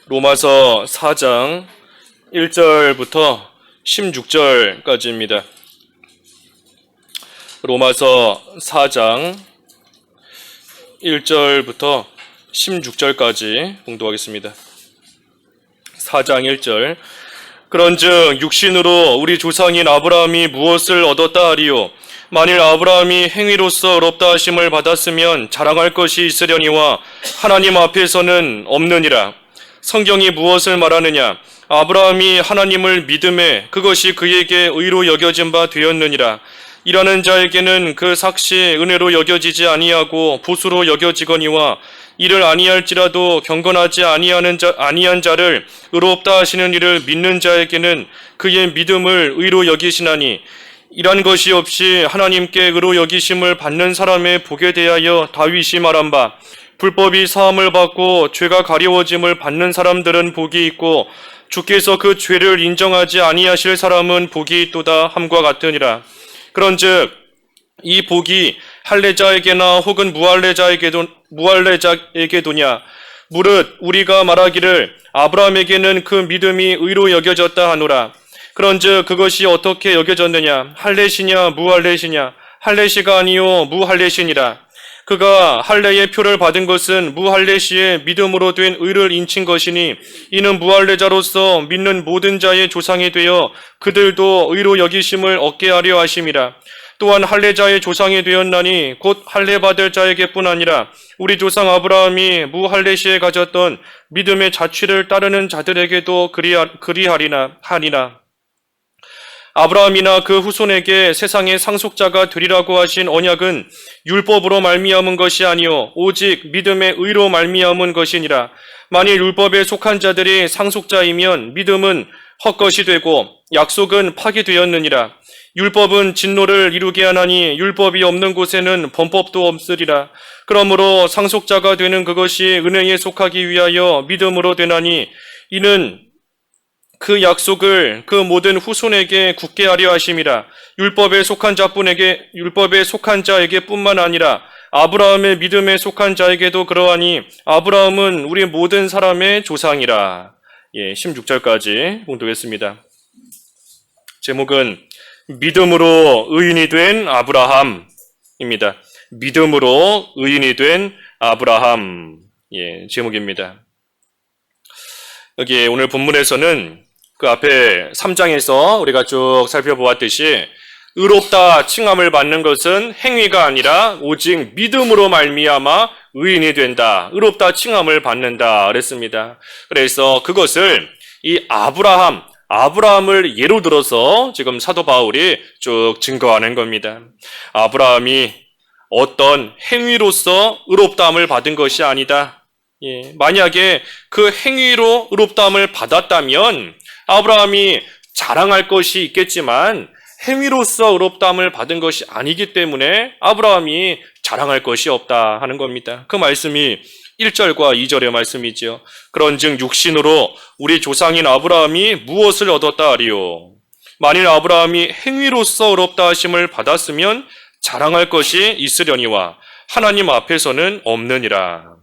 로마서 4장 1절부터 16절까지입니다. 로마서 4장 1절부터 16절까지 봉독하겠습니다. 4장 1절. 그런즉 육신으로 우리 조상인 아브라함이 무엇을 얻었다 하리요? 만일 아브라함이 행위로서 의롭다 하심을 받았으면 자랑할 것이 있으려니와 하나님 앞에서는 없느니라. 성경이 무엇을 말하느냐? 아브라함이 하나님을 믿음에 그것이 그에게 의로 여겨진 바 되었느니라. 일하는 자에게는 그 삭시 은혜로 여겨지지 아니하고 보수로 여겨지거니와 이를 아니할지라도 경건하지 아니한 자를 의롭다 하시는 이를 믿는 자에게는 그의 믿음을 의로 여기시나니 이란 것이 없이 하나님께 의로 여기심을 받는 사람의 복에 대하여 다윗이 말한 바 불법이 사함을 받고 죄가 가려워짐을 받는 사람들은 복이 있고 주께서 그 죄를 인정하지 아니하실 사람은 복이 있도다 함과 같으니라. 그런즉 이 복이 할례자에게나 혹은 무할례자에게도냐? 무릇 우리가 말하기를 아브라함에게는 그 믿음이 의로 여겨졌다 하노라. 그런즉 그것이 어떻게 여겨졌느냐? 할례시냐 무할례시냐? 할례시가 아니요 무할례시니라. 그가 할례의 표를 받은 것은 무할례시의 믿음으로 된 의를 인친 것이니 이는 무할례자로서 믿는 모든 자의 조상이 되어 그들도 의로 여기심을 얻게 하려 하심이라. 또한 할례자의 조상이 되었나니 곧 할례 받을 자에게뿐 아니라 우리 조상 아브라함이 무할례시에 가졌던 믿음의 자취를 따르는 자들에게도 하리나. 아브라함이나 그 후손에게 세상의 상속자가 되리라고 하신 언약은 율법으로 말미암은 것이 아니요 오직 믿음의 의로 말미암은 것이니라. 만일 율법에 속한 자들이 상속자이면 믿음은 헛것이 되고 약속은 파기되었느니라. 율법은 진노를 이루게 하나니 율법이 없는 곳에는 범법도 없으리라. 그러므로 상속자가 되는 그것이 은혜에 속하기 위하여 믿음으로 되나니 이는 그 약속을 그 모든 후손에게 굳게 하려 하심이라. 율법에 속한 자에게 뿐만 아니라 아브라함의 믿음에 속한 자에게도 그러하니 아브라함은 우리 모든 사람의 조상이라. 16절까지 봉독했습니다. 제목은 믿음으로 의인이 된 아브라함입니다. 믿음으로 의인이 된 아브라함. 제목입니다. 여기 오늘 본문에서는 그 앞에 3장에서 우리가 쭉 살펴보았듯이 의롭다 칭함을 받는 것은 행위가 아니라 오직 믿음으로 말미암아 의인이 된다. 의롭다 칭함을 받는다 그랬습니다. 그래서 그것을 이 아브라함을 예로 들어서 지금 사도 바울이 쭉 증거하는 겁니다. 아브라함이 어떤 행위로서 의롭다함을 받은 것이 아니다. 만약에 그 행위로 의롭다함을 받았다면 아브라함이 자랑할 것이 있겠지만 행위로서 의롭다함을 받은 것이 아니기 때문에 아브라함이 자랑할 것이 없다 하는 겁니다. 그 말씀이 1절과 2절의 말씀이죠. 그런즉 육신으로 우리 조상인 아브라함이 무엇을 얻었다 하리요? 만일 아브라함이 행위로서 의롭다 하심을 받았으면 자랑할 것이 있으려니와 하나님 앞에서는 없느니라.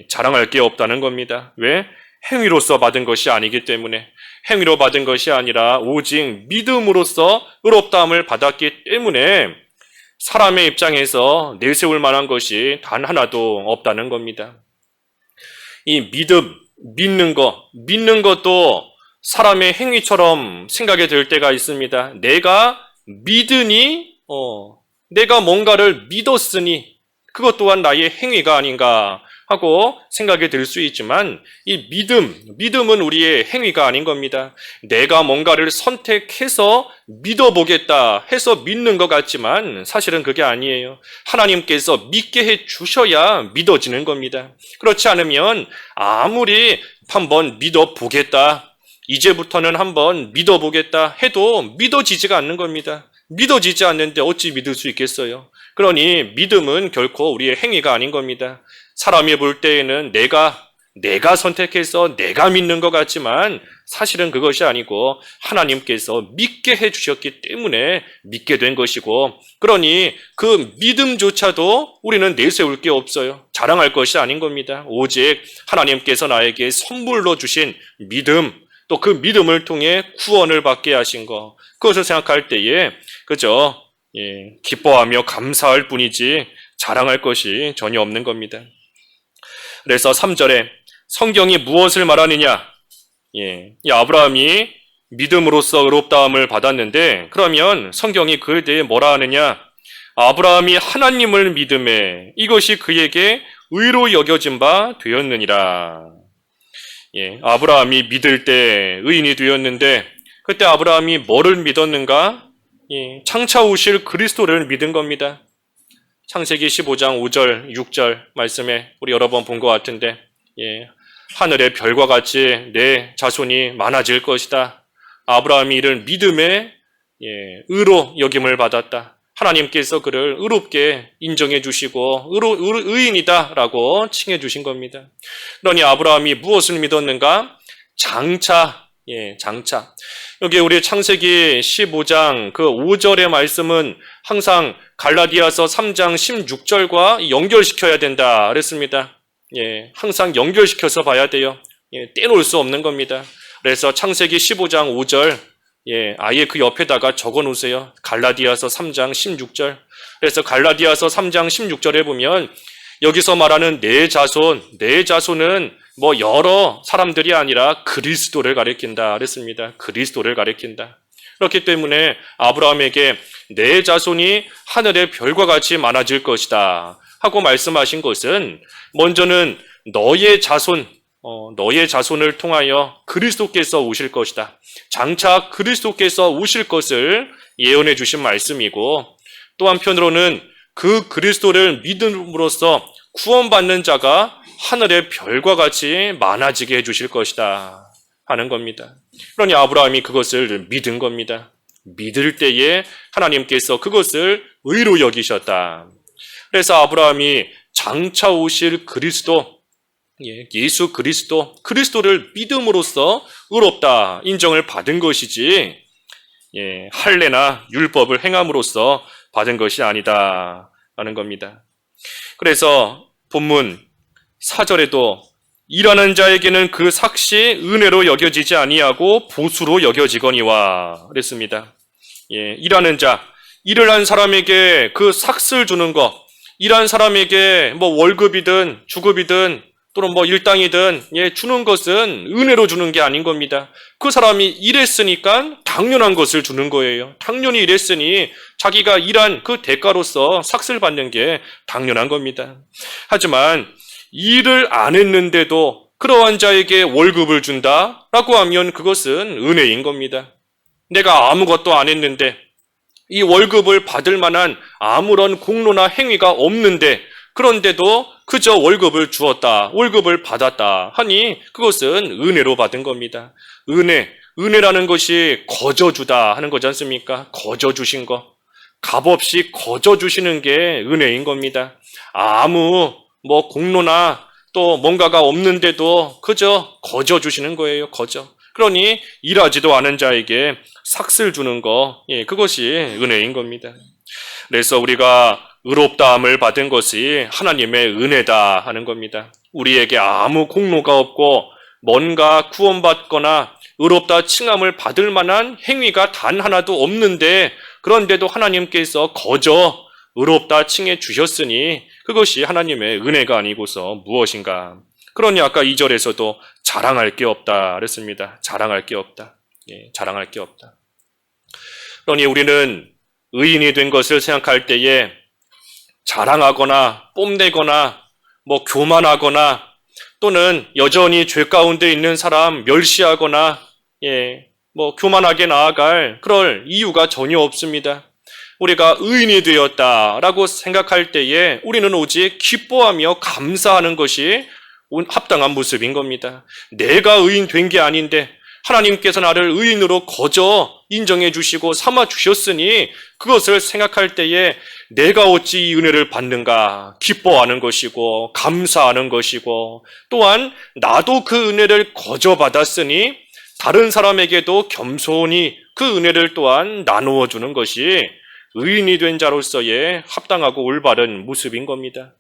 자랑할 게 없다는 겁니다. 왜? 행위로서 받은 것이 아니기 때문에. 행위로 받은 것이 아니라 오직 믿음으로써 의롭다함을 받았기 때문에 사람의 입장에서 내세울 만한 것이 단 하나도 없다는 겁니다. 이 믿는 것도 사람의 행위처럼 생각이 들 때가 있습니다. 내가 믿으니, 내가 뭔가를 믿었으니 그것 또한 나의 행위가 아닌가 하고 생각이 들 수 있지만 이 믿음은 우리의 행위가 아닌 겁니다. 내가 뭔가를 선택해서 믿어보겠다 해서 믿는 것 같지만 사실은 그게 아니에요. 하나님께서 믿게 해 주셔야 믿어지는 겁니다. 그렇지 않으면 아무리 한번 믿어보겠다, 이제부터는 한번 믿어보겠다 해도 믿어지지가 않는 겁니다. 믿어지지 않는데 어찌 믿을 수 있겠어요? 그러니 믿음은 결코 우리의 행위가 아닌 겁니다. 사람이 볼 때에는 내가 내가 선택해서 내가 믿는 것 같지만 사실은 그것이 아니고 하나님께서 믿게 해주셨기 때문에 믿게 된 것이고, 그러니 그 믿음조차도 우리는 내세울 게 없어요. 자랑할 것이 아닌 겁니다. 오직 하나님께서 나에게 선물로 주신 믿음, 또 그 믿음을 통해 구원을 받게 하신 것, 그것을 생각할 때에 그저 기뻐하며 감사할 뿐이지 자랑할 것이 전혀 없는 겁니다. 그래서 3절에 성경이 무엇을 말하느냐? 이 아브라함이 믿음으로써 의롭다함을 받았는데, 그러면 성경이 그에 대해 뭐라 하느냐? 아브라함이 하나님을 믿음에 이것이 그에게 의로 여겨진 바 되었느니라. 아브라함이 믿을 때 의인이 되었는데, 그때 아브라함이 뭐를 믿었는가? 장차 오실 그리스도를 믿은 겁니다. 창세기 15장 5절, 6절 말씀에 우리 여러 번 본 것 같은데, 하늘의 별과 같이 내 자손이 많아질 것이다. 아브라함이 이를 믿음에 의로 여김을 받았다. 하나님께서 그를 의롭게 인정해 주시고 의인이다라고 칭해 주신 겁니다. 그러니 아브라함이 무엇을 믿었는가? 장차. 여기 우리 창세기 15장 그 5절의 말씀은 항상 갈라디아서 3장 16절과 연결시켜야 된다 그랬습니다. 항상 연결시켜서 봐야 돼요. 떼놓을 수 없는 겁니다. 그래서 창세기 15장 5절 아예 그 옆에다가 적어 놓으세요. 갈라디아서 3장 16절. 그래서 갈라디아서 3장 16절에 보면 여기서 말하는 내 자손은 뭐 여러 사람들이 아니라 그리스도를 가리킨다 그랬습니다. 그리스도를 가리킨다. 그렇기 때문에 아브라함에게 내 자손이 하늘의 별과 같이 많아질 것이다 하고 말씀하신 것은 먼저는 너의 자손을 통하여 그리스도께서 오실 것이다. 장차 그리스도께서 오실 것을 예언해 주신 말씀이고, 또 한편으로는 그 그리스도를 믿음으로써 구원받는 자가 하늘의 별과 같이 많아지게 해 주실 것이다 하는 겁니다. 그러니 아브라함이 그것을 믿은 겁니다. 믿을 때에 하나님께서 그것을 의로 여기셨다. 그래서 아브라함이 장차 오실 그리스도, 예수 그리스도를 믿음으로써 의롭다 인정을 받은 것이지, 할례나 율법을 행함으로써 받은 것이 아니다 라는 겁니다. 그래서 본문 4절에도 일하는 자에게는 그 삭시 은혜로 여겨지지 아니하고 보수로 여겨지거니와 그랬습니다. 일하는 자, 일을 한 사람에게 그 삭스를 주는 것, 일한 사람에게 뭐 월급이든 주급이든 또는 뭐 일당이든 주는 것은 은혜로 주는 게 아닌 겁니다. 그 사람이 일했으니까 당연한 것을 주는 거예요. 당연히 일했으니 자기가 일한 그 대가로서 삭스를 받는 게 당연한 겁니다. 하지만 일을 안 했는데도 그러한 자에게 월급을 준다라고 하면 그것은 은혜인 겁니다. 내가 아무것도 안 했는데 이 월급을 받을 만한 아무런 공로나 행위가 없는데 그런데도 그저 월급을 주었다, 월급을 받았다 하니 그것은 은혜로 받은 겁니다. 은혜라는 것이 거저주다 하는 거지 않습니까? 거저주신 거. 값없이 거저주시는 게 은혜인 겁니다. 아무 공로나 또 뭔가가 없는데도 그저 거저주시는 거예요. 거저. 그러니 일하지도 않은 자에게 삭슬 주는 거, 그것이 은혜인 겁니다. 그래서 우리가 의롭다함을 받은 것이 하나님의 은혜다 하는 겁니다. 우리에게 아무 공로가 없고 뭔가 구원받거나 의롭다 칭함을 받을 만한 행위가 단 하나도 없는데 그런데도 하나님께서 거저 의롭다 칭해 주셨으니 그것이 하나님의 은혜가 아니고서 무엇인가. 그러니 아까 2절에서도 자랑할 게 없다 그랬습니다. 자랑할 게 없다. 자랑할 게 없다. 그러니 우리는 의인이 된 것을 생각할 때에 자랑하거나 뽐내거나 교만하거나 또는 여전히 죄 가운데 있는 사람 멸시하거나 교만하게 나아갈 그럴 이유가 전혀 없습니다. 우리가 의인이 되었다라고 생각할 때에 우리는 오직 기뻐하며 감사하는 것이 합당한 모습인 겁니다. 내가 의인 된 게 아닌데 하나님께서 나를 의인으로 거저 인정해 주시고 삼아 주셨으니 그것을 생각할 때에 내가 어찌 이 은혜를 받는가 기뻐하는 것이고 감사하는 것이고, 또한 나도 그 은혜를 거저 받았으니 다른 사람에게도 겸손히 그 은혜를 또한 나누어 주는 것이 의인이 된 자로서의 합당하고 올바른 모습인 겁니다.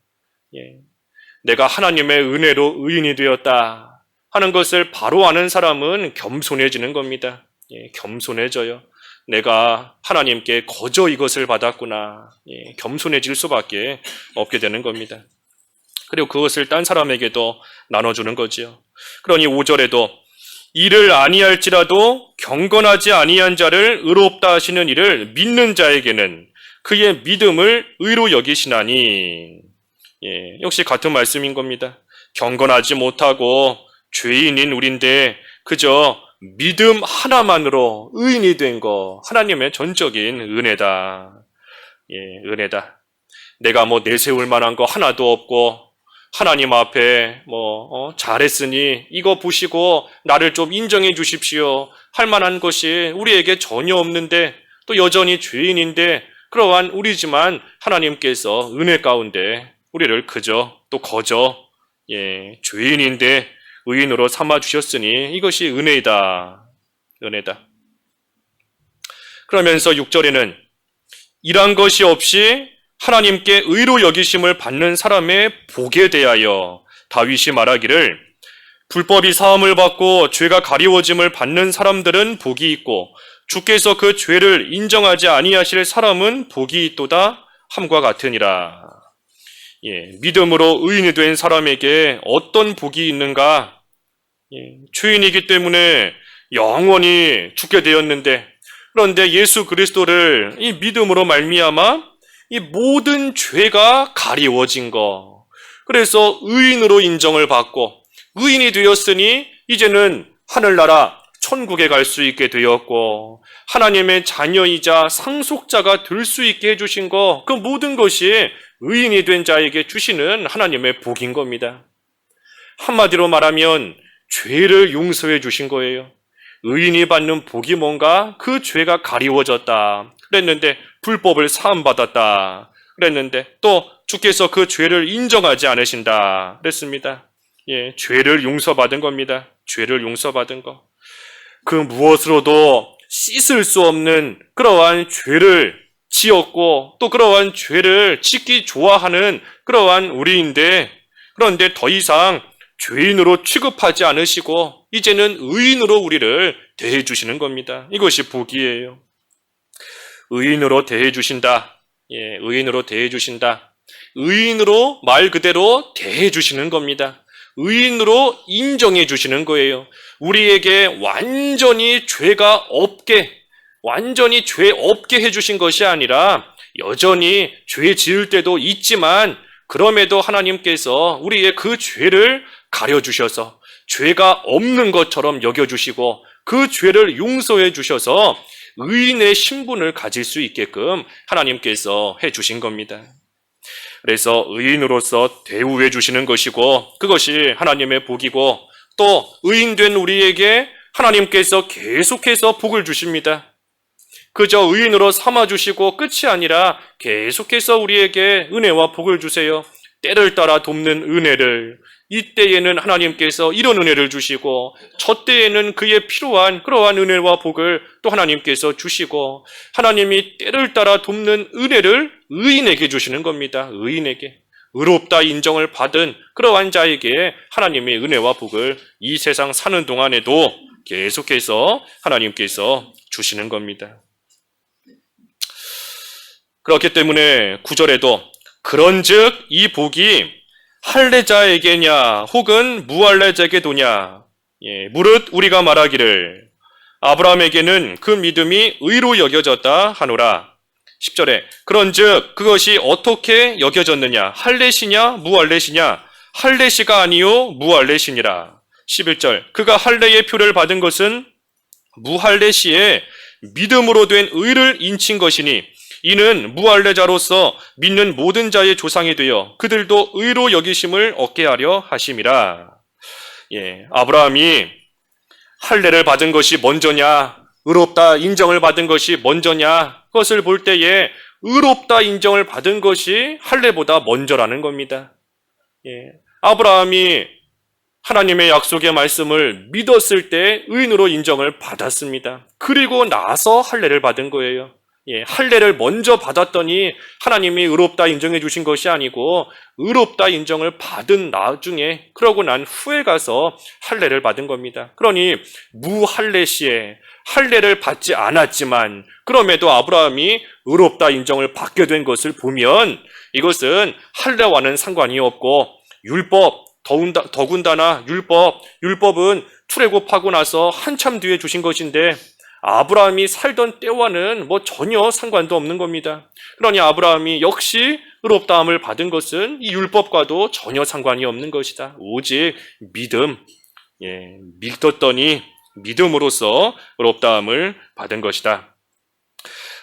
내가 하나님의 은혜로 의인이 되었다 하는 것을 바로 아는 사람은 겸손해지는 겁니다. 겸손해져요. 내가 하나님께 거저 이것을 받았구나. 겸손해질 수밖에 없게 되는 겁니다. 그리고 그것을 딴 사람에게도 나눠주는 거지요. 그러니 5절에도 이를 아니할지라도 경건하지 아니한 자를 의롭다 하시는 이를 믿는 자에게는 그의 믿음을 의로 여기시나니. 역시 같은 말씀인 겁니다. 경건하지 못하고 죄인인 우린데 그저 믿음 하나만으로 의인이 된 거 하나님의 전적인 은혜다. 은혜다. 내가 내세울 만한 거 하나도 없고 하나님 앞에 잘했으니 이거 보시고 나를 좀 인정해 주십시오 할 만한 것이 우리에게 전혀 없는데, 또 여전히 죄인인데 그러한 우리지만 하나님께서 은혜 가운데 우리를 그저 또 거저 죄인인데 의인으로 삼아 주셨으니 이것이 은혜이다. 은혜다. 그러면서 6절에는 이런 것이 없이 하나님께 의로 여기심을 받는 사람의 복에 대하여 다윗이 말하기를 불법이 사함을 받고 죄가 가리워짐을 받는 사람들은 복이 있고 주께서 그 죄를 인정하지 아니하실 사람은 복이 있도다 함과 같으니라. 믿음으로 의인이 된 사람에게 어떤 복이 있는가? 죄인이기 때문에 영원히 죽게 되었는데, 그런데 예수 그리스도를 이 믿음으로 말미암아 이 모든 죄가 가리워진 거, 그래서 의인으로 인정을 받고 의인이 되었으니 이제는 하늘나라 천국에 갈 수 있게 되었고 하나님의 자녀이자 상속자가 될 수 있게 해주신 거, 그 모든 것이 의인이 된 자에게 주시는 하나님의 복인 겁니다. 한마디로 말하면 죄를 용서해 주신 거예요. 의인이 받는 복이 뭔가? 그 죄가 가리워졌다 그랬는데, 불법을 사함받았다 그랬는데, 또 주께서 그 죄를 인정하지 않으신다 그랬습니다. 죄를 용서받은 겁니다. 죄를 용서받은 거. 그 무엇으로도 씻을 수 없는 그러한 죄를 지었고 또 그러한 죄를 짓기 좋아하는 그러한 우리인데, 그런데 더 이상 죄인으로 취급하지 않으시고 이제는 의인으로 우리를 대해 주시는 겁니다. 이것이 복이에요. 의인으로 대해 주신다. 의인으로 대해 주신다. 의인으로 말 그대로 대해 주시는 겁니다. 의인으로 인정해 주시는 거예요. 우리에게 완전히 죄가 없게, 완전히 죄 없게 해주신 것이 아니라 여전히 죄 지을 때도 있지만 그럼에도 하나님께서 우리의 그 죄를 가려주셔서 죄가 없는 것처럼 여겨주시고 그 죄를 용서해 주셔서 의인의 신분을 가질 수 있게끔 하나님께서 해주신 겁니다. 그래서 의인으로서 대우해 주시는 것이고 그것이 하나님의 복이고, 또 의인된 우리에게 하나님께서 계속해서 복을 주십니다. 그저 의인으로 삼아주시고 끝이 아니라 계속해서 우리에게 은혜와 복을 주세요. 때를 따라 돕는 은혜를, 이때에는 하나님께서 이런 은혜를 주시고 저 때에는 그에 필요한 그러한 은혜와 복을 또 하나님께서 주시고, 하나님이 때를 따라 돕는 은혜를 의인에게 주시는 겁니다. 의인에게. 의롭다 인정을 받은 그러한 자에게 하나님의 은혜와 복을 이 세상 사는 동안에도 계속해서 하나님께서 주시는 겁니다. 그렇기 때문에 9절에도 그런즉 이 복이 할례자에게냐 혹은 무할례자에게도냐, 무릇 우리가 말하기를 아브라함에게는 그 믿음이 의로 여겨졌다 하노라. 10절에 그런즉 그것이 어떻게 여겨졌느냐, 할례시냐 무할례시냐, 할례시가 아니요 무할례시니라. 11절 그가 할례의 표를 받은 것은 무할례시에 믿음으로 된 의를 인친 것이니 이는 무할례자로서 믿는 모든 자의 조상이 되어 그들도 의로 여기심을 얻게 하려 하심이라. 아브라함이 할례를 받은 것이 먼저냐, 의롭다 인정을 받은 것이 먼저냐, 그것을 볼 때에 의롭다 인정을 받은 것이 할례보다 먼저라는 겁니다. 아브라함이 하나님의 약속의 말씀을 믿었을 때 의인으로 인정을 받았습니다. 그리고 나서 할례를 받은 거예요. 할례를 먼저 받았더니 하나님이 의롭다 인정해 주신 것이 아니고 의롭다 인정을 받은 나중에, 그러고 난 후에 가서 할례를 받은 겁니다. 그러니 무할례 시에 할례를 받지 않았지만 그럼에도 아브라함이 의롭다 인정을 받게 된 것을 보면 이것은 할례와는 상관이 없고 율법, 더군다나 율법은 출애굽하고 나서 한참 뒤에 주신 것인데 아브라함이 살던 때와는 전혀 상관도 없는 겁니다. 그러니 아브라함이 역시 의롭다함을 받은 것은 이 율법과도 전혀 상관이 없는 것이다. 오직 믿음, 믿었더니 믿음으로써 의롭다함을 받은 것이다.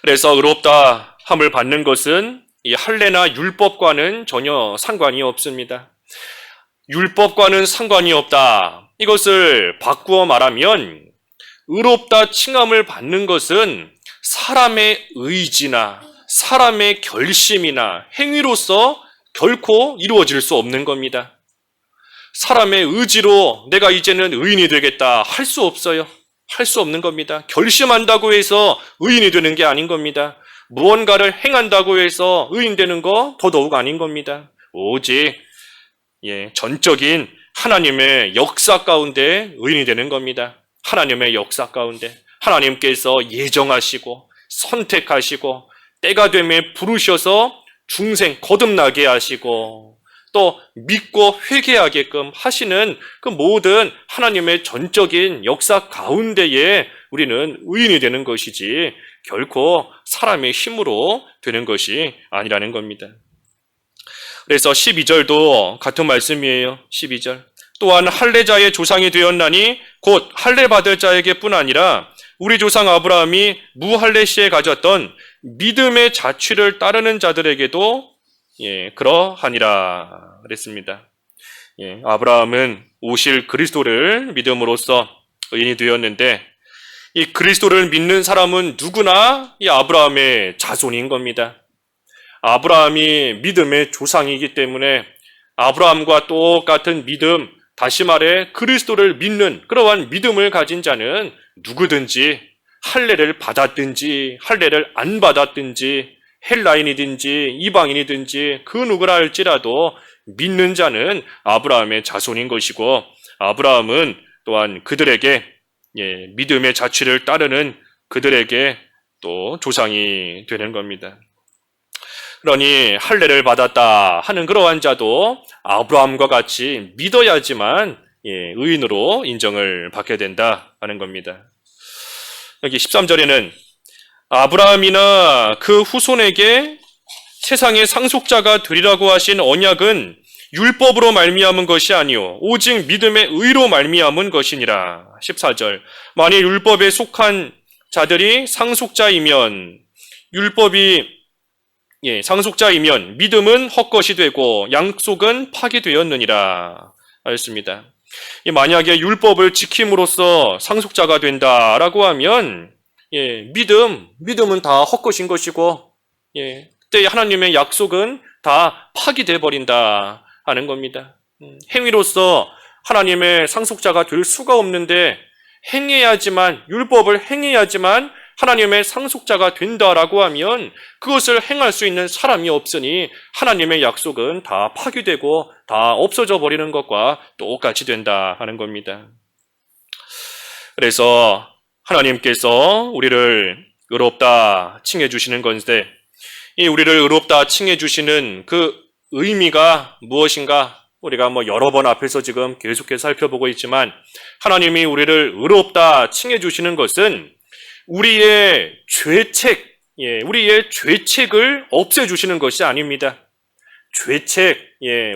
그래서 의롭다함을 받는 것은 이 할례나 율법과는 전혀 상관이 없습니다. 율법과는 상관이 없다. 이것을 바꾸어 말하면 의롭다 칭함을 받는 것은 사람의 의지나 사람의 결심이나 행위로서 결코 이루어질 수 없는 겁니다. 사람의 의지로 내가 이제는 의인이 되겠다 할 수 없어요. 할 수 없는 겁니다. 결심한다고 해서 의인이 되는 게 아닌 겁니다. 무언가를 행한다고 해서 의인 되는 거 더더욱 아닌 겁니다. 오직 전적인 하나님의 역사 가운데 의인이 되는 겁니다. 하나님의 역사 가운데 하나님께서 예정하시고 선택하시고 때가 되면 부르셔서 중생 거듭나게 하시고 또 믿고 회개하게끔 하시는 그 모든 하나님의 전적인 역사 가운데에 우리는 의인이 되는 것이지 결코 사람의 힘으로 되는 것이 아니라는 겁니다. 그래서 12절도 같은 말씀이에요. 12절. 또한 할례자의 조상이 되었나니 곧 할례 받을 자에게뿐 아니라 우리 조상 아브라함이 무할례 시에 가졌던 믿음의 자취를 따르는 자들에게도 그러하니라 그랬습니다. 아브라함은 오실 그리스도를 믿음으로써 의인이 되었는데 이 그리스도를 믿는 사람은 누구나 이 아브라함의 자손인 겁니다. 아브라함이 믿음의 조상이기 때문에 아브라함과 똑같은 믿음, 다시 말해 그리스도를 믿는 그러한 믿음을 가진 자는 누구든지 할례를 받았든지 할례를 안 받았든지 헬라인이든지 이방인이든지 그 누구라 할지라도 믿는 자는 아브라함의 자손인 것이고 아브라함은 또한 그들에게 믿음의 자취를 따르는 그들에게 또 조상이 되는 겁니다. 그러니 할례를 받았다 하는 그러한 자도 아브라함과 같이 믿어야지만 의인으로 인정을 받게 된다 하는 겁니다. 여기 13절에는 아브라함이나 그 후손에게 세상의 상속자가 되리라고 하신 언약은 율법으로 말미암은 것이 아니요 오직 믿음의 의로 말미암은 것이니라. 14절. 만일 율법에 속한 자들이 상속자이면 상속자이면 믿음은 헛것이 되고 양속은 파기되었느니라 하였습니다. 만약에 율법을 지킴으로써 상속자가 된다라고 하면 믿음은 다 헛것인 것이고 그때 하나님의 약속은 다 파기돼 버린다 하는 겁니다. 행위로서 하나님의 상속자가 될 수가 없는데 율법을 행해야지만 하나님의 상속자가 된다라고 하면 그것을 행할 수 있는 사람이 없으니 하나님의 약속은 다 파기되고 다 없어져 버리는 것과 똑같이 된다 하는 겁니다. 그래서 하나님께서 우리를 의롭다 칭해 주시는 건데 이 우리를 의롭다 칭해 주시는 그 의미가 무엇인가? 우리가 여러 번 앞에서 지금 계속해서 살펴보고 있지만 하나님이 우리를 의롭다 칭해 주시는 것은 우리의 죄책을 없애주시는 것이 아닙니다.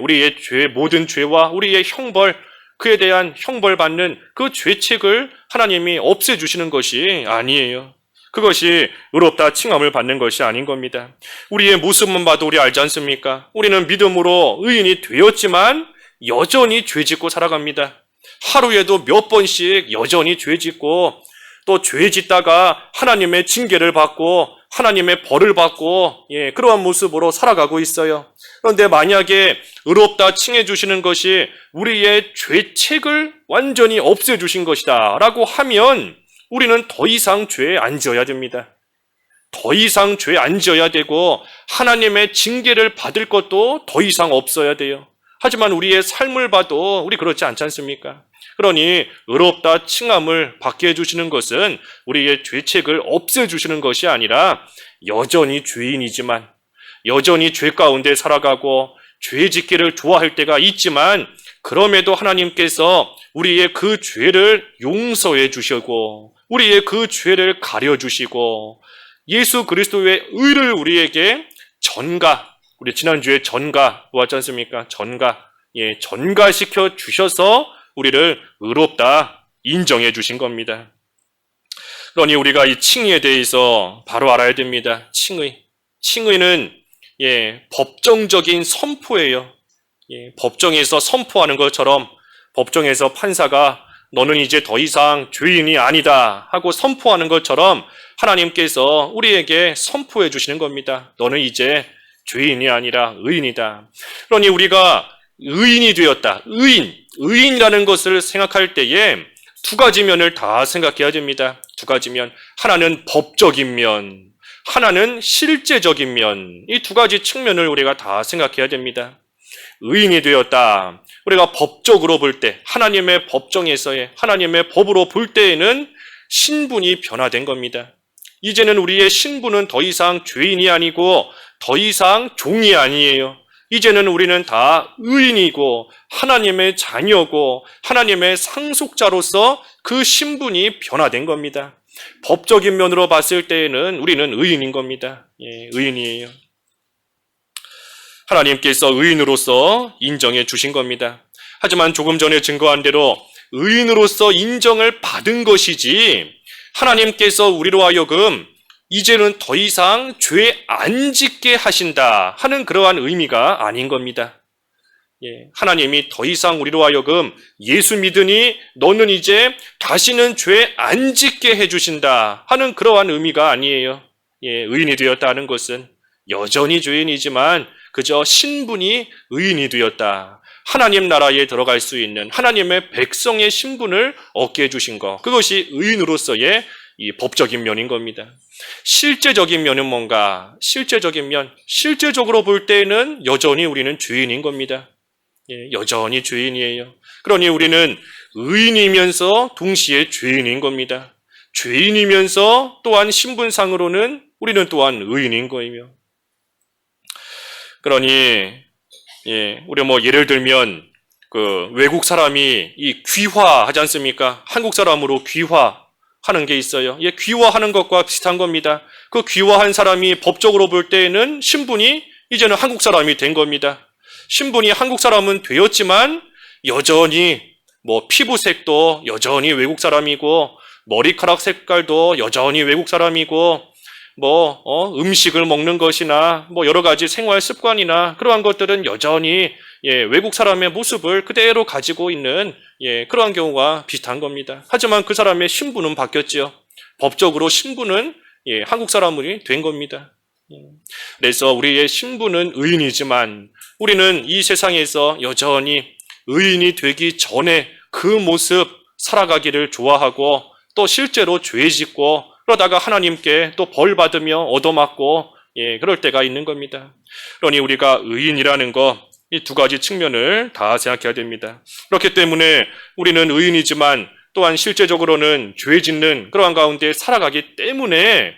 우리의 모든 죄와 우리의 형벌, 그에 대한 형벌 받는 그 죄책을 하나님이 없애주시는 것이 아니에요. 그것이 의롭다 칭함을 받는 것이 아닌 겁니다. 우리의 모습만 봐도 우리 알지 않습니까? 우리는 믿음으로 의인이 되었지만 여전히 죄짓고 살아갑니다. 하루에도 몇 번씩 여전히 죄 짓고 또 죄 짓다가 하나님의 징계를 받고 하나님의 벌을 받고 그러한 모습으로 살아가고 있어요. 그런데 만약에 의롭다 칭해 주시는 것이 우리의 죄책을 완전히 없애주신 것이다 라고 하면 우리는 더 이상 죄에 안 지어야 됩니다. 더 이상 죄 안 지어야 되고 하나님의 징계를 받을 것도 더 이상 없어야 돼요. 하지만 우리의 삶을 봐도 우리 그렇지 않지 않습니까? 그러니 의롭다 칭함을 받게 해주시는 것은 우리의 죄책을 없애주시는 것이 아니라 여전히 죄인이지만 여전히 죄 가운데 살아가고 죄 짓기를 좋아할 때가 있지만 그럼에도 하나님께서 우리의 그 죄를 용서해 주시고 우리의 그 죄를 가려주시고 예수 그리스도의 의를 우리에게 우리 지난주에 전가 보았지 않습니까? 전가시켜 주셔서 우리를 의롭다 인정해 주신 겁니다. 그러니 우리가 이 칭의에 대해서 바로 알아야 됩니다. 칭의는 법정적인 선포예요. 법정에서 선포하는 것처럼 법정에서 판사가 너는 이제 더 이상 죄인이 아니다 하고 선포하는 것처럼 하나님께서 우리에게 선포해 주시는 겁니다. 너는 이제 죄인이 아니라 의인이다. 그러니 우리가 의인이 되었다. 의인이라는 것을 생각할 때에 두 가지 면을 다 생각해야 됩니다. 두 가지 면. 하나는 법적인 면, 하나는 실제적인 면. 이 두 가지 측면을 우리가 다 생각해야 됩니다. 의인이 되었다. 우리가 법적으로 볼 때, 하나님의 법정에서의 하나님의 법으로 볼 때에는 신분이 변화된 겁니다. 이제는 우리의 신분은 더 이상 죄인이 아니고 더 이상 종이 아니에요. 이제는 우리는 다 의인이고 하나님의 자녀고 하나님의 상속자로서 그 신분이 변화된 겁니다. 법적인 면으로 봤을 때에는 우리는 의인인 겁니다. 의인이에요. 하나님께서 의인으로서 인정해 주신 겁니다. 하지만 조금 전에 증거한 대로 의인으로서 인정을 받은 것이지 하나님께서 우리로 하여금 이제는 더 이상 죄 안 짓게 하신다 하는 그러한 의미가 아닌 겁니다. 하나님이 더 이상 우리로 하여금 예수 믿으니 너는 이제 다시는 죄 안 짓게 해주신다 하는 그러한 의미가 아니에요. 의인이 되었다는 것은 여전히 죄인이지만 그저 신분이 의인이 되었다. 하나님 나라에 들어갈 수 있는 하나님의 백성의 신분을 얻게 해주신 것. 그것이 의인으로서의 이 법적인 면인 겁니다. 실제적인 면은 뭔가? 실제적으로 볼 때는 여전히 우리는 죄인인 겁니다. 여전히 죄인이에요. 그러니 우리는 의인이면서 동시에 죄인인 겁니다. 죄인이면서 또한 신분상으로는 우리는 또한 의인인 거이며. 그러니 우리 예를 들면 그 외국 사람이 이 귀화하지 않습니까? 한국 사람으로 귀화하는 게 있어요. 귀화하는 것과 비슷한 겁니다. 그 귀화한 사람이 법적으로 볼 때에는 신분이 이제는 한국 사람이 된 겁니다. 신분이 한국 사람은 되었지만 여전히 피부색도 여전히 외국 사람이고 머리카락 색깔도 여전히 외국 사람이고 음식을 먹는 것이나 여러 가지 생활 습관이나 그러한 것들은 여전히 외국 사람의 모습을 그대로 가지고 있는 그러한 경우가 비슷한 겁니다. 하지만 그 사람의 신분은 바뀌었죠. 법적으로 신분은 한국 사람이 된 겁니다. 그래서 우리의 신분은 의인이지만 우리는 이 세상에서 여전히 의인이 되기 전에 그 모습 살아가기를 좋아하고 또 실제로 죄 짓고 그러다가 하나님께 또 벌 받으며 얻어맞고 그럴 때가 있는 겁니다. 그러니 우리가 의인이라는 것, 이 두 가지 측면을 다 생각해야 됩니다. 그렇기 때문에 우리는 의인이지만 또한 실제적으로는 죄 짓는 그러한 가운데 살아가기 때문에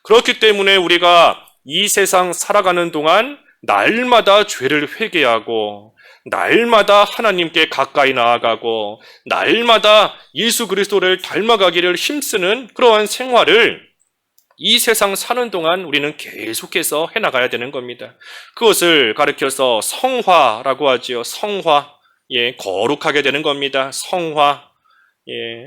그렇기 때문에 우리가 이 세상 살아가는 동안 날마다 죄를 회개하고 날마다 하나님께 가까이 나아가고 날마다 예수 그리스도를 닮아가기를 힘쓰는 그러한 생활을 이 세상 사는 동안 우리는 계속해서 해나가야 되는 겁니다. 그것을 가르쳐서 성화라고 하지요. 성화. 거룩하게 되는 겁니다. 성화.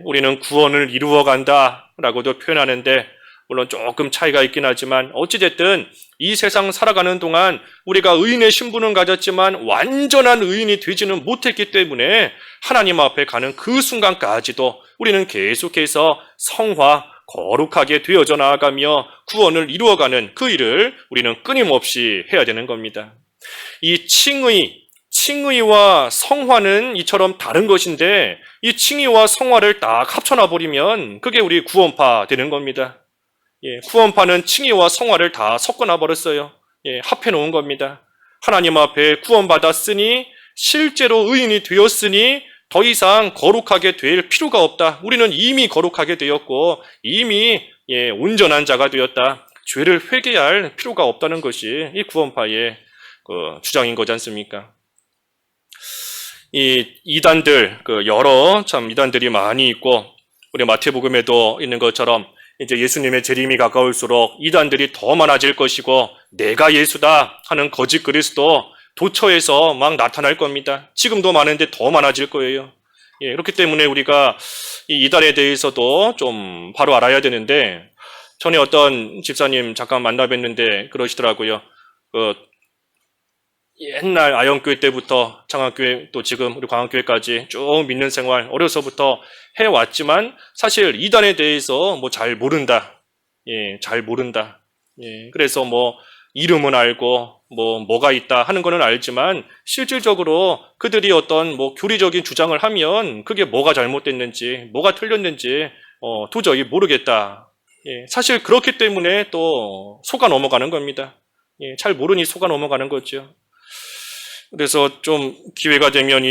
우리는 구원을 이루어간다 라고도 표현하는데 물론 조금 차이가 있긴 하지만 어찌됐든 이 세상 살아가는 동안 우리가 의인의 신분은 가졌지만 완전한 의인이 되지는 못했기 때문에 하나님 앞에 가는 그 순간까지도 우리는 계속해서 성화, 거룩하게 되어져 나아가며 구원을 이루어가는 그 일을 우리는 끊임없이 해야 되는 겁니다. 이 칭의와 성화는 이처럼 다른 것인데 이 칭의와 성화를 딱 합쳐놔 버리면 그게 우리 구원파 되는 겁니다. 구원파는 칭의와 성화를 다 섞어놔 버렸어요. 합해 놓은 겁니다. 하나님 앞에 구원받았으니 실제로 의인이 되었으니 더 이상 거룩하게 될 필요가 없다. 우리는 이미 거룩하게 되었고 이미 온전한 자가 되었다. 죄를 회개할 필요가 없다는 것이 이 구원파의 주장인 거지 않습니까? 이 이단들, 여러 참 이단들이 많이 있고 우리 마태복음에도 있는 것처럼 이제 예수님의 재림이 가까울수록 이단들이 더 많아질 것이고 내가 예수다 하는 거짓 그리스도 도처에서 막 나타날 겁니다. 지금도 많은데 더 많아질 거예요. 그렇기 때문에 우리가 이 이단에 대해서도 좀 바로 알아야 되는데 전에 어떤 집사님 잠깐 만나 뵀는데 그러시더라고요. 옛날 아영교회 때부터 창안교회 또 지금 우리 광안교회까지 쭉 믿는 생활 어려서부터 해왔지만 사실 이단에 대해서 뭐 잘 모른다. 잘 모른다. 그래서 뭐 이름은 알고 뭐가 있다 하는 거는 알지만 실질적으로 그들이 어떤 뭐 교리적인 주장을 하면 그게 뭐가 잘못됐는지 뭐가 틀렸는지 도저히 모르겠다. 사실 그렇기 때문에 또 속아 넘어가는 겁니다. 잘 모르니 속아 넘어가는 거죠. 그래서 좀 기회가 되면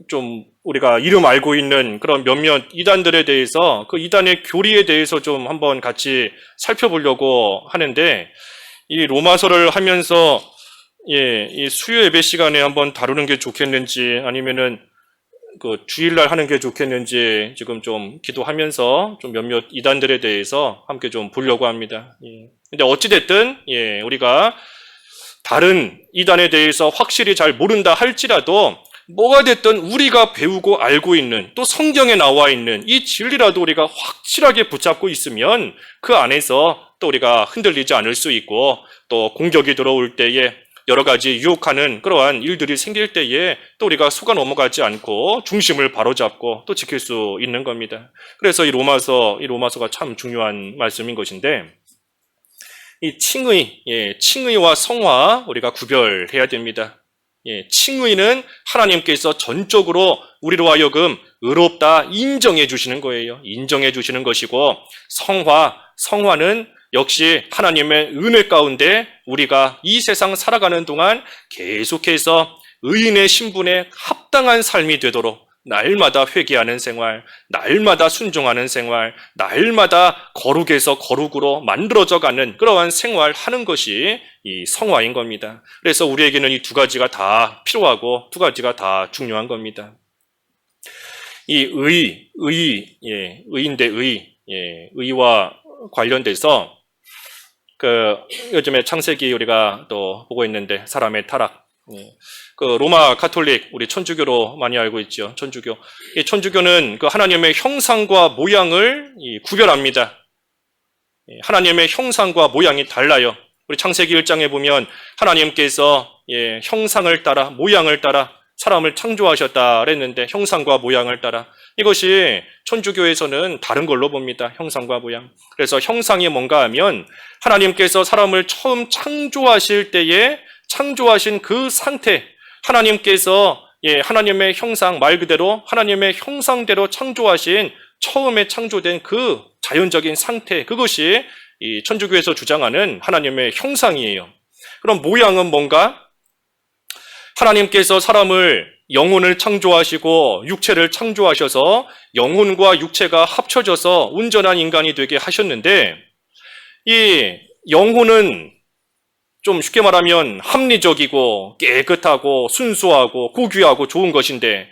좀 우리가 이름 알고 있는 그런 몇몇 이단들에 대해서 그 이단의 교리에 대해서 좀 한번 같이 살펴보려고 하는데 이 로마서를 하면서 이 수요 예배 시간에 한번 다루는 게 좋겠는지 아니면은 그 주일날 하는 게 좋겠는지 지금 좀 기도하면서 좀 몇몇 이단들에 대해서 함께 좀 보려고 합니다. 근데 어찌됐든 우리가 다른 이단에 대해서 확실히 잘 모른다 할지라도 뭐가 됐든 우리가 배우고 알고 있는 또 성경에 나와 있는 이 진리라도 우리가 확실하게 붙잡고 있으면 그 안에서 또 우리가 흔들리지 않을 수 있고 또 공격이 들어올 때에 여러 가지 유혹하는 그러한 일들이 생길 때에 또 우리가 속아 넘어가지 않고 중심을 바로잡고 또 지킬 수 있는 겁니다. 그래서 이 로마서가 참 중요한 말씀인 것인데 이 칭의와 성화 우리가 구별해야 됩니다. 칭의는 하나님께서 전적으로 우리로 하여금 의롭다 인정해 주시는 거예요. 인정해 주시는 것이고 성화는 역시 하나님의 은혜 가운데 우리가 이 세상 살아가는 동안 계속해서 의인의 신분에 합당한 삶이 되도록 날마다 회개하는 생활, 날마다 순종하는 생활, 날마다 거룩에서 거룩으로 만들어져 가는 그러한 생활하는 것이 이 성화인 겁니다. 그래서 우리에게는 이 두 가지가 다 필요하고 두 가지가 다 중요한 겁니다. 이 의인대 의와 관련돼서 요즘에 창세기 우리가 또 보고 있는데 사람의 타락. 그 로마 가톨릭 우리 천주교로 많이 알고 있죠. 천주교. 이 천주교는 그 하나님의 형상과 모양을 구별합니다. 하나님의 형상과 모양이 달라요. 우리 창세기 1장에 보면 하나님께서 형상을 따라 모양을 따라 사람을 창조하셨다 그랬는데 형상과 모양을 따라 이것이 천주교에서는 다른 걸로 봅니다. 형상과 모양. 그래서 형상이 뭔가 하면 하나님께서 사람을 처음 창조하실 때에 창조하신 그 상태 하나님께서 하나님의 형상 말 그대로 하나님의 형상대로 창조하신 처음에 창조된 그 자연적인 상태 그것이 이 천주교에서 주장하는 하나님의 형상이에요. 그럼 모양은 뭔가? 하나님께서 사람을 영혼을 창조하시고 육체를 창조하셔서 영혼과 육체가 합쳐져서 온전한 인간이 되게 하셨는데 이 영혼은 좀 쉽게 말하면 합리적이고 깨끗하고 순수하고 고귀하고 좋은 것인데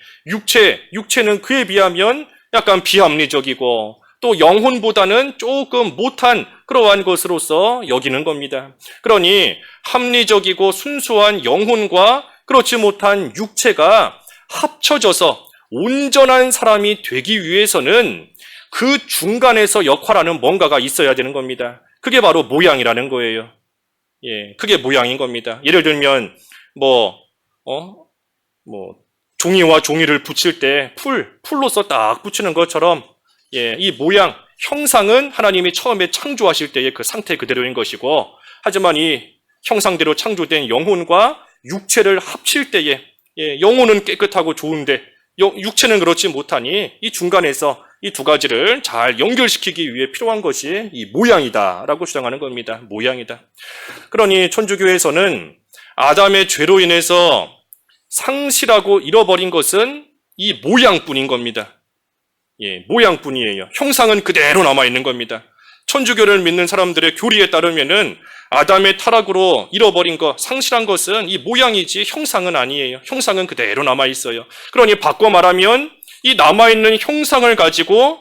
육체는 그에 비하면 약간 비합리적이고 또 영혼보다는 조금 못한 그러한 것으로서 여기는 겁니다. 그러니 합리적이고 순수한 영혼과 그렇지 못한 육체가 합쳐져서 온전한 사람이 되기 위해서는 그 중간에서 역할하는 뭔가가 있어야 되는 겁니다. 그게 바로 모양이라는 거예요. 예, 그게 모양인 겁니다. 예를 들면 종이와 종이를 붙일 때 풀로서 딱 붙이는 것처럼, 예, 이 모양, 형상은 하나님이 처음에 창조하실 때의 그 상태 그대로인 것이고, 하지만 이 형상대로 창조된 영혼과 육체를 합칠 때에, 예, 영혼은 깨끗하고 좋은데 육체는 그렇지 못하니 이 중간에서 이 두 가지를 잘 연결시키기 위해 필요한 것이 이 모양이다라고 주장하는 겁니다. 모양이다. 그러니 천주교에서는 아담의 죄로 인해서 상실하고 잃어버린 것은 이 모양뿐인 겁니다. 예, 모양뿐이에요. 형상은 그대로 남아있는 겁니다. 천주교를 믿는 사람들의 교리에 따르면은 아담의 타락으로 잃어버린 것, 상실한 것은 이 모양이지 형상은 아니에요. 형상은 그대로 남아있어요. 그러니 바꿔 말하면 이 남아있는 형상을 가지고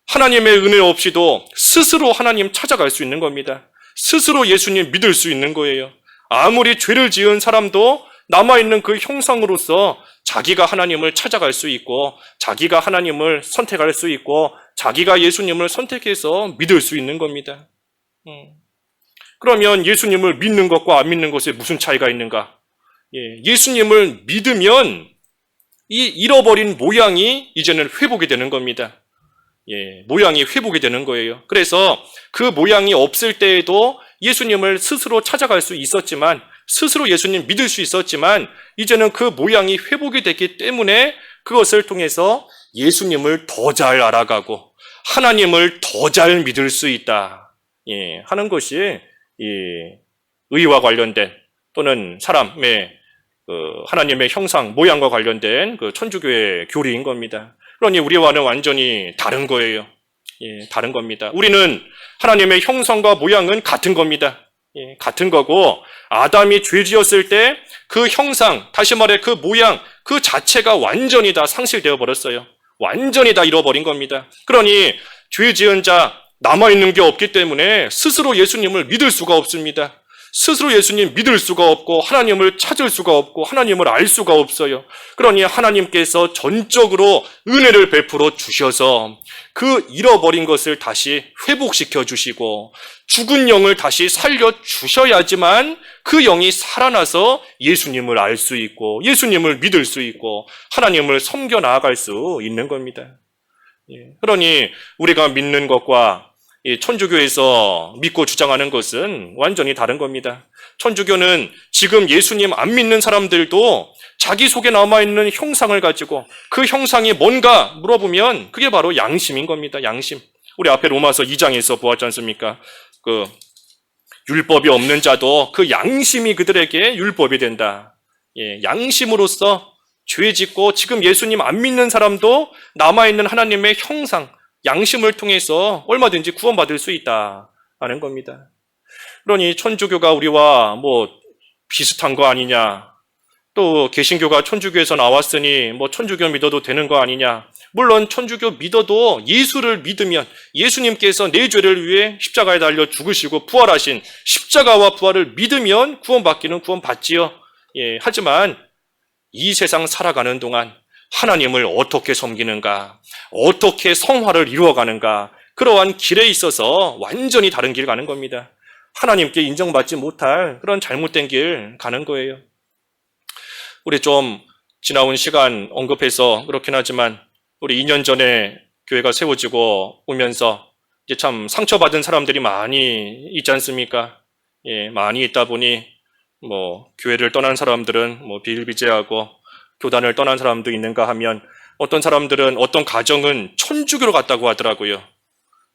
하나님의 은혜 없이도 스스로 하나님 찾아갈 수 있는 겁니다. 스스로 예수님 믿을 수 있는 거예요. 아무리 죄를 지은 사람도 남아있는 그 형상으로서 자기가 하나님을 찾아갈 수 있고, 자기가 하나님을 선택할 수 있고, 자기가 예수님을 선택해서 믿을 수 있는 겁니다. 그러면 예수님을 믿는 것과 안 믿는 것에 무슨 차이가 있는가? 예, 예수님을 믿으면 이 잃어버린 모양이 이제는 회복이 되는 겁니다. 예, 모양이 회복이 되는 거예요. 그래서 그 모양이 없을 때에도 예수님을 스스로 찾아갈 수 있었지만, 스스로 예수님 믿을 수 있었지만, 이제는 그 모양이 회복이 됐기 때문에 그것을 통해서 예수님을 더 잘 알아가고 하나님을 더 잘 믿을 수 있다, 예, 하는 것이 이 의와 관련된, 또는 사람의 하나님의 형상, 모양과 관련된 그 천주교의 교리인 겁니다. 그러니 우리와는 완전히 다른 거예요. 예, 다른 겁니다. 우리는 하나님의 형상과 모양은 같은 겁니다. 예, 같은 거고, 아담이 죄 지었을 때 그 형상, 다시 말해 그 모양, 그 자체가 완전히 다 상실되어 버렸어요. 완전히 다 잃어버린 겁니다. 그러니 죄 지은 자 남아있는 게 없기 때문에 스스로 예수님을 믿을 수가 없습니다. 스스로 예수님 믿을 수가 없고, 하나님을 찾을 수가 없고, 하나님을 알 수가 없어요. 그러니 하나님께서 전적으로 은혜를 베풀어 주셔서 그 잃어버린 것을 다시 회복시켜 주시고, 죽은 영을 다시 살려 주셔야지만 그 영이 살아나서 예수님을 알 수 있고, 예수님을 믿을 수 있고, 하나님을 섬겨 나아갈 수 있는 겁니다. 그러니 우리가 믿는 것과 이 천주교에서 믿고 주장하는 것은 완전히 다른 겁니다. 천주교는 지금 예수님 안 믿는 사람들도 자기 속에 남아있는 형상을 가지고, 그 형상이 뭔가 물어보면 그게 바로 양심인 겁니다. 양심. 우리 앞에 로마서 2장에서 보았지 않습니까? 그 율법이 없는 자도 그 양심이 그들에게 율법이 된다. 예, 양심으로서 죄 짓고 지금 예수님 안 믿는 사람도 남아있는 하나님의 형상, 양심을 통해서 얼마든지 구원받을 수 있다는 겁니다. 그러니 천주교가 우리와 비슷한 거 아니냐, 또 개신교가 천주교에서 나왔으니 천주교 믿어도 되는 거 아니냐. 물론 천주교 믿어도 예수를 믿으면, 예수님께서 내 죄를 위해 십자가에 달려 죽으시고 부활하신 십자가와 부활을 믿으면 구원받기는 구원받지요. 예, 하지만 이 세상 살아가는 동안 하나님을 어떻게 섬기는가, 어떻게 성화를 이루어가는가, 그러한 길에 있어서 완전히 다른 길 가는 겁니다. 하나님께 인정받지 못할 그런 잘못된 길 가는 거예요. 우리 좀 지나온 시간 언급해서 그렇긴 하지만, 우리 2년 전에 교회가 세워지고 오면서 이제 참 상처받은 사람들이 많이 있지 않습니까? 예, 많이 있다 보니 교회를 떠난 사람들은 비일비재하고, 교단을 떠난 사람도 있는가 하면 어떤 사람들은, 어떤 가정은 천주교로 갔다고 하더라고요.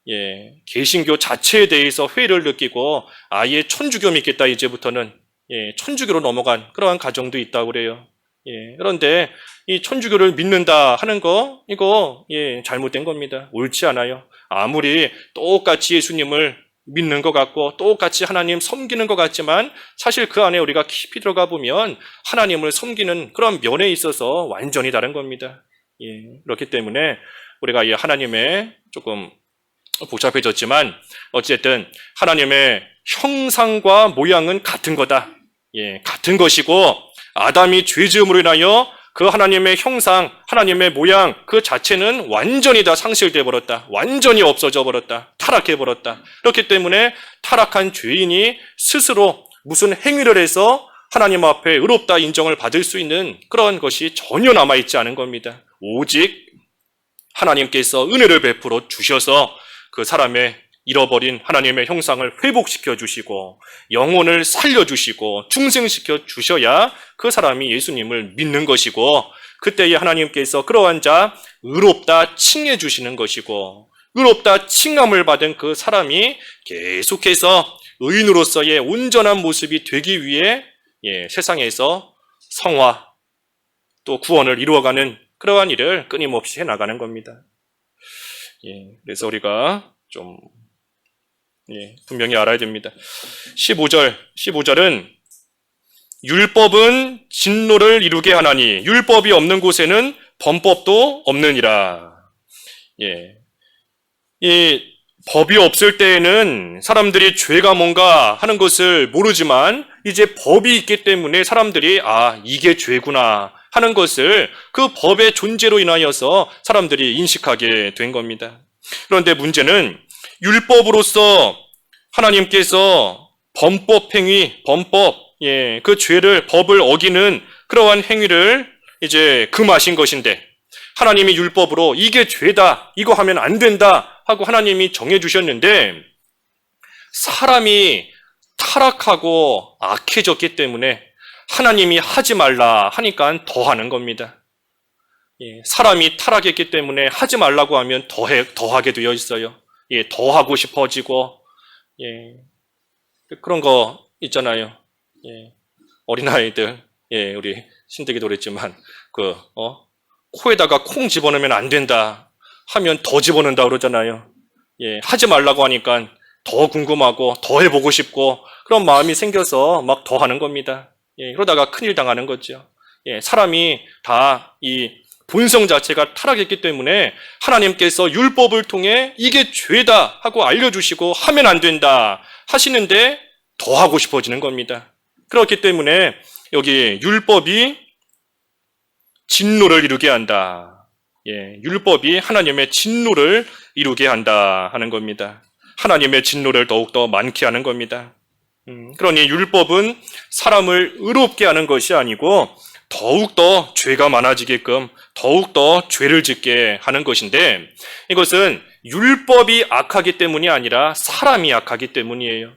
예, 개신교 자체에 대해서 회의를 느끼고 아예 천주교 믿겠다, 이제부터는. 예, 천주교로 넘어간 그러한 가정도 있다고 그래요. 예, 그런데 이 천주교를 믿는다 하는 거, 이거 잘못된 겁니다. 옳지 않아요. 아무리 똑같이 예수님을 믿는 것 같고 똑같이 하나님 섬기는 것 같지만, 사실 그 안에 우리가 깊이 들어가 보면 하나님을 섬기는 그런 면에 있어서 완전히 다른 겁니다. 예, 그렇기 때문에 우리가 이 하나님의, 조금 복잡해졌지만 어쨌든 하나님의 형상과 모양은 같은 거다. 예, 같은 것이고, 아담이 죄 지음으로 인하여 그 하나님의 형상, 하나님의 모양 그 자체는 완전히 다 상실돼 버렸다. 완전히 없어져 버렸다. 타락해 버렸다. 그렇기 때문에 타락한 죄인이 스스로 무슨 행위를 해서 하나님 앞에 의롭다 인정을 받을 수 있는 그런 것이 전혀 남아있지 않은 겁니다. 오직 하나님께서 은혜를 베풀어 주셔서 그 사람의 잃어버린 하나님의 형상을 회복시켜 주시고 영혼을 살려주시고 중생시켜 주셔야 그 사람이 예수님을 믿는 것이고, 그때에 하나님께서 그러한 자 의롭다 칭해 주시는 것이고, 의롭다 칭함을 받은 그 사람이 계속해서 의인으로서의 온전한 모습이 되기 위해 세상에서 성화 또 구원을 이루어가는 그러한 일을 끊임없이 해나가는 겁니다. 그래서 우리가 좀 분명히 알아야 됩니다. 15절은 율법은 진노를 이루게 하나니 율법이 없는 곳에는 범법도 없느니라. 이 법이 없을 때에는 사람들이 죄가 뭔가 하는 것을 모르지만 이제 법이 있기 때문에 사람들이 이게 죄구나 하는 것을 그 법의 존재로 인하여서 사람들이 인식하게 된 겁니다. 그런데 문제는 율법으로서 하나님께서 범법 행위, 그 죄를, 법을 어기는 그러한 행위를 이제 금하신 것인데, 하나님이 율법으로 이게 죄다, 이거 하면 안 된다 하고 하나님이 정해주셨는데, 사람이 타락하고 악해졌기 때문에 하나님이 하지 말라 하니까 더 하는 겁니다. 사람이 타락했기 때문에 하지 말라고 하면 더 하게 되어 있어요. 더 하고 싶어지고, 그런 거 있잖아요. 어린아이들, 우리 신득이도 그랬지만, 코에다가 콩 집어넣으면 안 된다 하면 더 집어넣는다 그러잖아요. 하지 말라고 하니까 더 궁금하고, 더 해보고 싶고, 그런 마음이 생겨서 막 더 하는 겁니다. 그러다가 큰일 당하는 거죠. 사람이 다 이 본성 자체가 타락했기 때문에 하나님께서 율법을 통해 이게 죄다 하고 알려주시고 하면 안 된다 하시는데 더 하고 싶어지는 겁니다. 그렇기 때문에 여기 율법이 진노를 이루게 한다. 율법이 하나님의 진노를 이루게 한다 하는 겁니다. 하나님의 진노를 더욱더 많게 하는 겁니다. 그러니 율법은 사람을 의롭게 하는 것이 아니고 더욱더 죄가 많아지게끔 더욱더 죄를 짓게 하는 것인데, 이것은 율법이 악하기 때문이 아니라 사람이 악하기 때문이에요.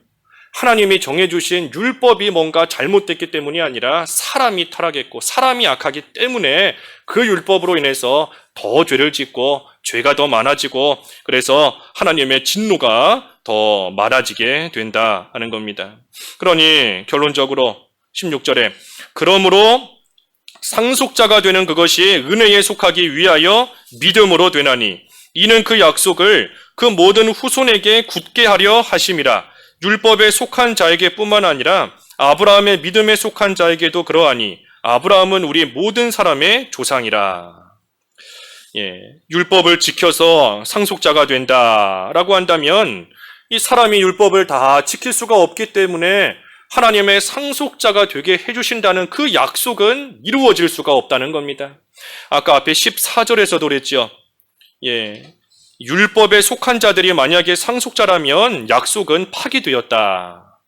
하나님이 정해주신 율법이 뭔가 잘못됐기 때문이 아니라 사람이 타락했고 사람이 악하기 때문에 그 율법으로 인해서 더 죄를 짓고 죄가 더 많아지고, 그래서 하나님의 진노가 더 많아지게 된다 하는 겁니다. 그러니 결론적으로 16절에 그러므로 상속자가 되는 그것이 은혜에 속하기 위하여 믿음으로 되나니 이는 그 약속을 그 모든 후손에게 굳게 하려 하심이라. 율법에 속한 자에게 뿐만 아니라 아브라함의 믿음에 속한 자에게도 그러하니 아브라함은 우리 모든 사람의 조상이라. 율법을 지켜서 상속자가 된다라고 한다면 이 사람이 율법을 다 지킬 수가 없기 때문에 하나님의 상속자가 되게 해주신다는 그 약속은 이루어질 수가 없다는 겁니다. 아까 앞에 14절에서도 그랬죠. 율법에 속한 자들이 만약에 상속자라면 약속은 파기되었다.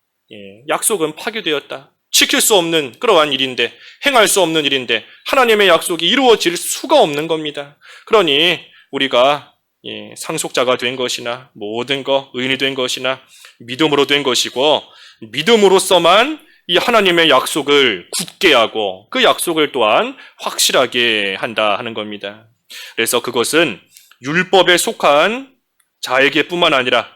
약속은 파기되었다. 지킬 수 없는 그러한 일인데, 행할 수 없는 일인데 하나님의 약속이 이루어질 수가 없는 겁니다. 그러니 우리가 상속자가 된 것이나 모든 것, 의인이 된 것이나 믿음으로 된 것이고, 믿음으로서만 이 하나님의 약속을 굳게 하고 그 약속을 또한 확실하게 한다 하는 겁니다. 그래서 그것은 율법에 속한 자에게 뿐만 아니라,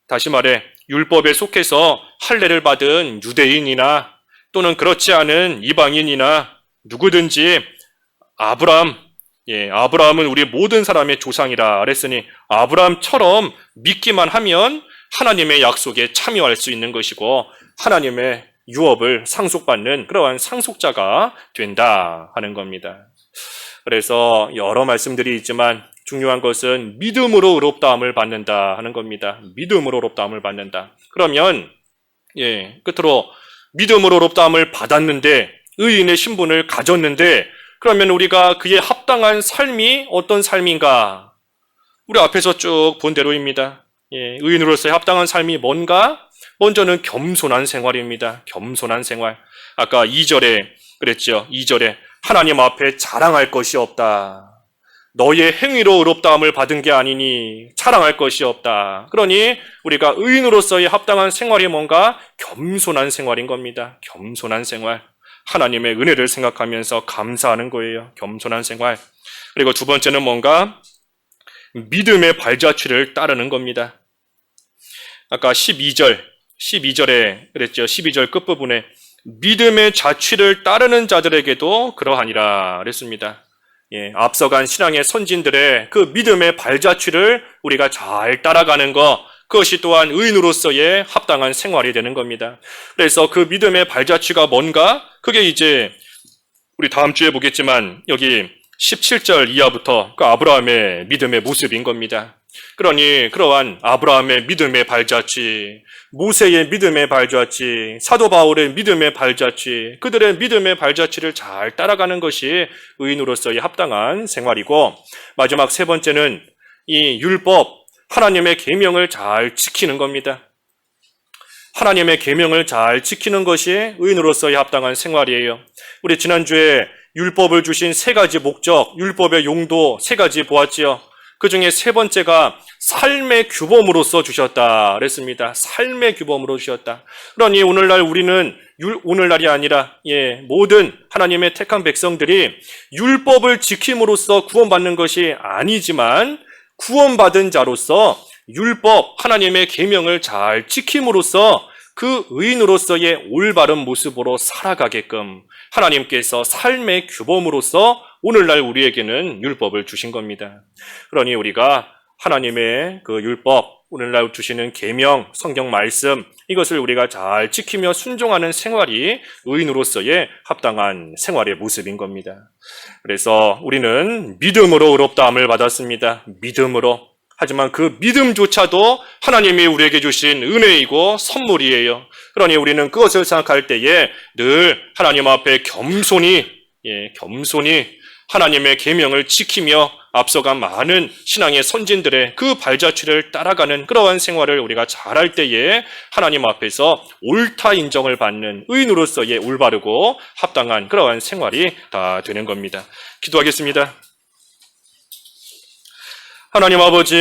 다시 말해 율법에 속해서 할례를 받은 유대인이나 또는 그렇지 않은 이방인이나 누구든지 아브라함은 우리 모든 사람의 조상이라 그랬으니 아브라함처럼 믿기만 하면 하나님의 약속에 참여할 수 있는 것이고 하나님의 유업을 상속받는 그러한 상속자가 된다 하는 겁니다. 그래서 여러 말씀들이 있지만 중요한 것은 믿음으로 의롭다함을 받는다 하는 겁니다. 믿음으로 의롭다함을 받는다. 그러면 끝으로 믿음으로 의롭다함을 받았는데 의인의 신분을 가졌는데 그러면 우리가 그에 합당한 삶이 어떤 삶인가? 우리 앞에서 쭉 본 대로입니다. 의인으로서의 합당한 삶이 뭔가? 먼저는 겸손한 생활입니다. 겸손한 생활. 아까 2절에 그랬죠. 2절에 하나님 앞에 자랑할 것이 없다. 너의 행위로 의롭다함을 받은 게 아니니 자랑할 것이 없다. 그러니 우리가 의인으로서의 합당한 생활이 뭔가? 겸손한 생활인 겁니다. 겸손한 생활. 하나님의 은혜를 생각하면서 감사하는 거예요. 겸손한 생활. 그리고 두 번째는 뭔가? 믿음의 발자취를 따르는 겁니다. 아까 12절에 그랬죠. 12절 끝부분에 믿음의 자취를 따르는 자들에게도 그러하니라 그랬습니다. 앞서간 신앙의 선진들의 그 믿음의 발자취를 우리가 잘 따라가는 것, 그것이 또한 의인으로서의 합당한 생활이 되는 겁니다. 그래서 그 믿음의 발자취가 뭔가? 그게 이제 우리 다음 주에 보겠지만 여기 17절 이하부터 그 아브라함의 믿음의 모습인 겁니다. 그러니 그러한 아브라함의 믿음의 발자취, 모세의 믿음의 발자취, 사도 바울의 믿음의 발자취, 그들의 믿음의 발자취를 잘 따라가는 것이 의인으로서의 합당한 생활이고, 마지막 세 번째는 이 율법, 하나님의 계명을 잘 지키는 겁니다. 하나님의 계명을 잘 지키는 것이 의인으로서의 합당한 생활이에요. 우리 지난주에 율법을 주신 세 가지 목적, 율법의 용도 세 가지 보았지요. 그 중에 세 번째가 삶의 규범으로서 주셨다 그랬습니다. 삶의 규범으로 주셨다. 그러니 오늘날 우리는 오늘날이 아니라 모든 하나님의 택한 백성들이 율법을 지킴으로써 구원받는 것이 아니지만 구원받은 자로서 율법, 하나님의 계명을 잘 지킴으로써 그 의인으로서의 올바른 모습으로 살아가게끔 하나님께서 삶의 규범으로서 오늘날 우리에게는 율법을 주신 겁니다. 그러니 우리가 하나님의 그 율법, 오늘날 주시는 계명, 성경 말씀, 이것을 우리가 잘 지키며 순종하는 생활이 의인으로서의 합당한 생활의 모습인 겁니다. 그래서 우리는 믿음으로 의롭다함을 받았습니다. 믿음으로. 하지만 그 믿음조차도 하나님이 우리에게 주신 은혜이고 선물이에요. 그러니 우리는 그것을 생각할 때에 늘 하나님 앞에 겸손히 하나님의 계명을 지키며 앞서간 많은 신앙의 선진들의 그 발자취를 따라가는 그러한 생활을 우리가 잘할 때에 하나님 앞에서 옳다 인정을 받는 의인으로서의 올바르고 합당한 그러한 생활이 다 되는 겁니다. 기도하겠습니다. 하나님 아버지,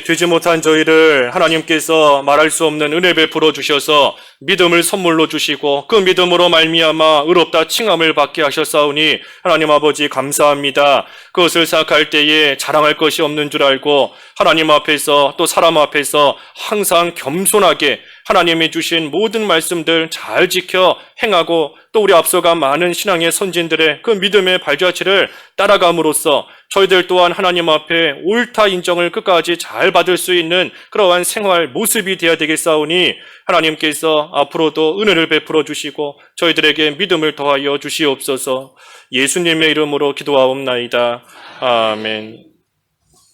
되지 못한 저희를 하나님께서 말할 수 없는 은혜 베풀어 주셔서 믿음을 선물로 주시고 그 믿음으로 말미암아 의롭다 칭함을 받게 하셨사오니 하나님 아버지 감사합니다. 그것을 생각할 때에 자랑할 것이 없는 줄 알고 하나님 앞에서 또 사람 앞에서 항상 겸손하게 하나님이 주신 모든 말씀들 잘 지켜 행하고 또 우리 앞서간 많은 신앙의 선진들의 그 믿음의 발자취를 따라감으로써 저희들 또한 하나님 앞에 옳다 인정을 끝까지 잘 받을 수 있는 그러한 생활 모습이 되어야 되겠사오니 하나님께서 앞으로도 은혜를 베풀어 주시고 저희들에게 믿음을 더하여 주시옵소서. 예수님의 이름으로 기도하옵나이다. 아멘.